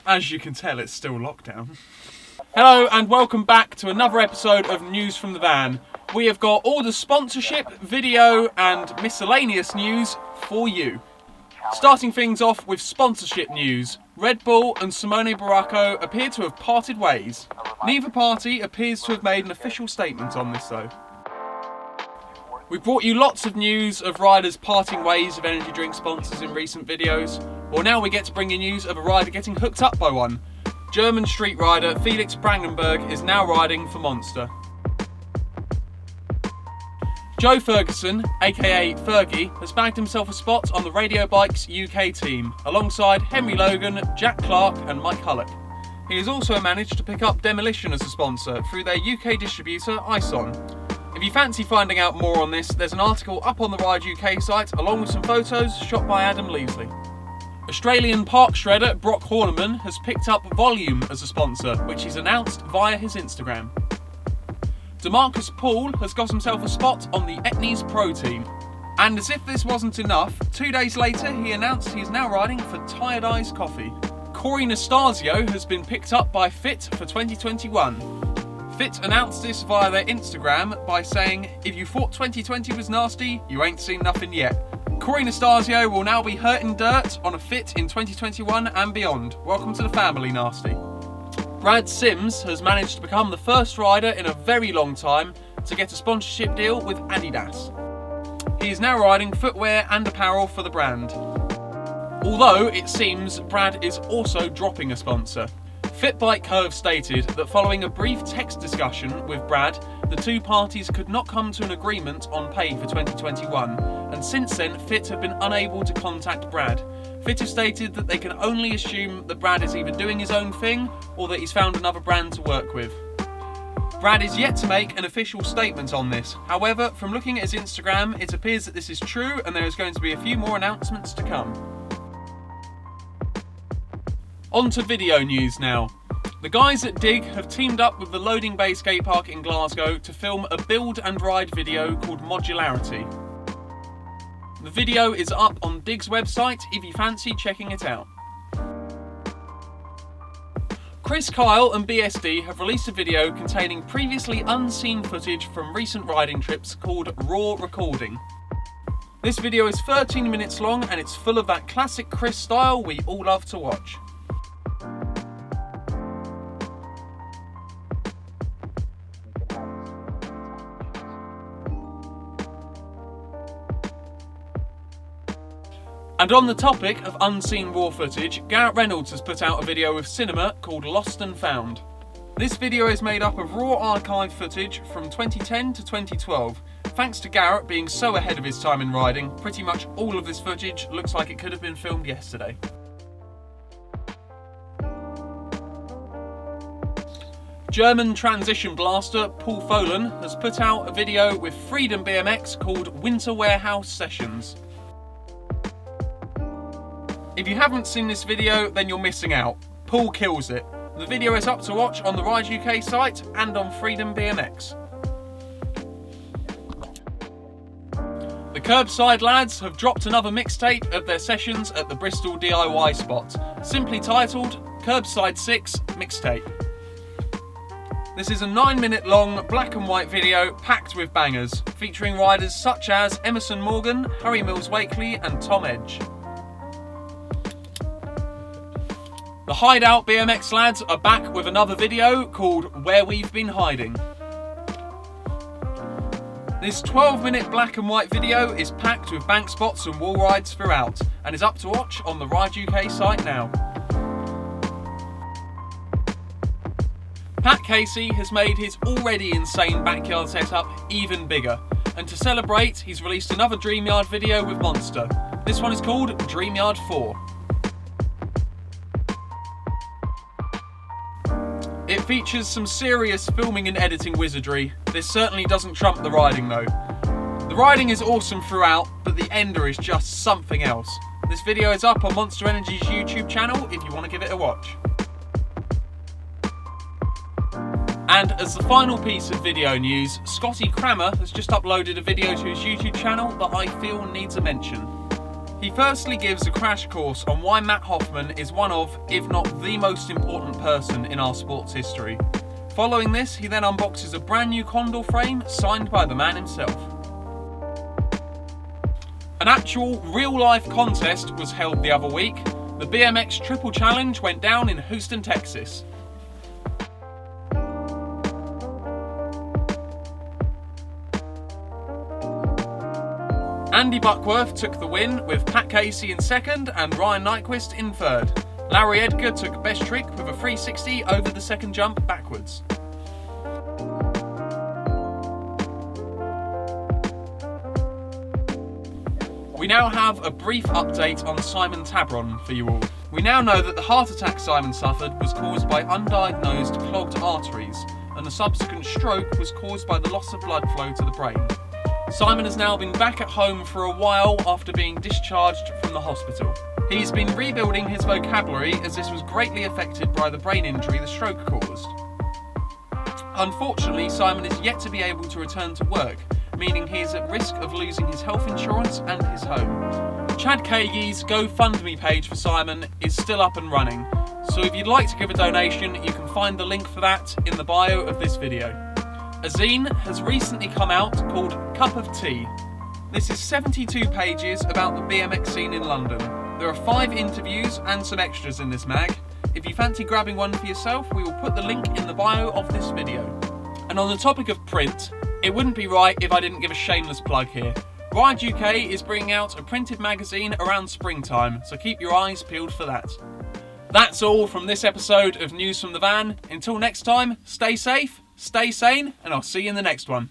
As you can tell, it's still lockdown. Hello and welcome back to another episode of News from the Van. We have got all the sponsorship, video and miscellaneous news for you. Starting things off with sponsorship news. Red Bull and Simone Baracco appear to have parted ways. Neither party appears to have made an official statement on this though. We've brought you lots of news of riders parting ways with energy drink sponsors in recent videos. Well, now we get to bring you news of a rider getting hooked up by one. German street rider Felix Brandenburg is now riding for Monster. Joe Ferguson, aka Fergie, has bagged himself a spot on the Radio Bikes UK team, alongside Henry Logan, Jack Clark and Mike Hullock. He has also managed to pick up Demolition as a sponsor through their UK distributor Ison. If you fancy finding out more on this, there's an article up on the Ride UK site along with some photos shot by Adam Leasley. Australian park shredder Brock Horneman has picked up Volume as a sponsor, which he's announced via his Instagram. DeMarcus Paul has got himself a spot on the Etnies Pro team. And as if this wasn't enough, 2 days later he announced he's now riding for Tired Eyes Coffee. Corey Nastasio has been picked up by Fit for 2021. Fit announced this via their Instagram by saying, "If you thought 2020 was nasty, you ain't seen nothing yet." Corey Nastasio will now be hurting dirt on a Fit in 2021 and beyond. Welcome to the family, Nasty. Brad Sims has managed to become the first rider in a very long time to get a sponsorship deal with Adidas. He is now riding footwear and apparel for the brand. Although it seems Brad is also dropping a sponsor. Fitbike Co have stated that following a brief text discussion with Brad, the two parties could not come to an agreement on pay for 2021, and since then Fit have been unable to contact Brad. Fit have stated that they can only assume that Brad is either doing his own thing or that he's found another brand to work with. Brad is yet to make an official statement on this. However, from looking at his Instagram, it appears that this is true and there is going to be a few more announcements to come. On to video news now. The guys at Dig have teamed up with the Loading Bay skate park in Glasgow to film a build and ride video called Modularity. The video is up on Dig's website if you fancy checking it out. Chris Kyle and BSD have released a video containing previously unseen footage from recent riding trips called Raw Recording. This video is 13 minutes long and it's full of that classic Chris style we all love to watch. And on the topic of unseen raw footage, Garrett Reynolds has put out a video with Cinema called Lost and Found. This video is made up of raw archive footage from 2010 to 2012. Thanks to Garrett being so ahead of his time in riding, pretty much all of this footage looks like it could have been filmed yesterday. German transition blaster Paul Folan has put out a video with Freedom BMX called Winter Warehouse Sessions. If you haven't seen this video, then you're missing out. Paul kills it. The video is up to watch on the Ride UK site and on Freedom BMX. The Curbside lads have dropped another mixtape of their sessions at the Bristol DIY spot, simply titled Curbside 6 Mixtape. This is a 9-minute long black and white video packed with bangers, featuring riders such as Emerson Morgan, Harry Mills Wakely and Tom Edge. The Hideout BMX lads are back with another video called Where We've Been Hiding. This 12-minute black and white video is packed with bank spots and wall rides throughout and is up to watch on the Ride UK site now. Pat Casey has made his already insane backyard setup even bigger, and to celebrate he's released another Dreamyard video with Monster. This one is called Dreamyard 4. It features some serious filming and editing wizardry. This certainly doesn't trump the riding though. The riding is awesome throughout, but the ender is just something else. This video is up on Monster Energy's YouTube channel if you want to give it a watch. And as the final piece of video news, Scotty Crammer has just uploaded a video to his YouTube channel that I feel needs a mention. He firstly gives a crash course on why Matt Hoffman is one of, if not the most important person in our sports history. Following this, he then unboxes a brand new Condor frame signed by the man himself. An actual real-life contest was held the other week. The BMX Triple Challenge went down in Houston, Texas. Andy Buckworth took the win with Pat Casey in second and Ryan Nyquist in third. Larry Edgar took best trick with a 360 over the second jump backwards. We now have a brief update on Simon Tabron for you all. We now know that the heart attack Simon suffered was caused by undiagnosed clogged arteries, and the subsequent stroke was caused by the loss of blood flow to the brain. Simon has now been back at home for a while after being discharged from the hospital. He's been rebuilding his vocabulary as this was greatly affected by the brain injury the stroke caused. Unfortunately, Simon is yet to be able to return to work, meaning he is at risk of losing his health insurance and his home. Chad Kagey's GoFundMe page for Simon is still up and running, so if you'd like to give a donation, you can find the link for that in the bio of this video. A zine has recently come out called Cup of Tea. This is 72 pages about the BMX scene in London. There are 5 interviews and some extras in this mag. If you fancy grabbing one for yourself, we will put the link in the bio of this video. And on the topic of print, it wouldn't be right if I didn't give a shameless plug here. Ride UK is bringing out a printed magazine around springtime, so keep your eyes peeled for that. That's all from this episode of News from the Van. Until next time, stay safe, stay sane, and I'll see you in the next one.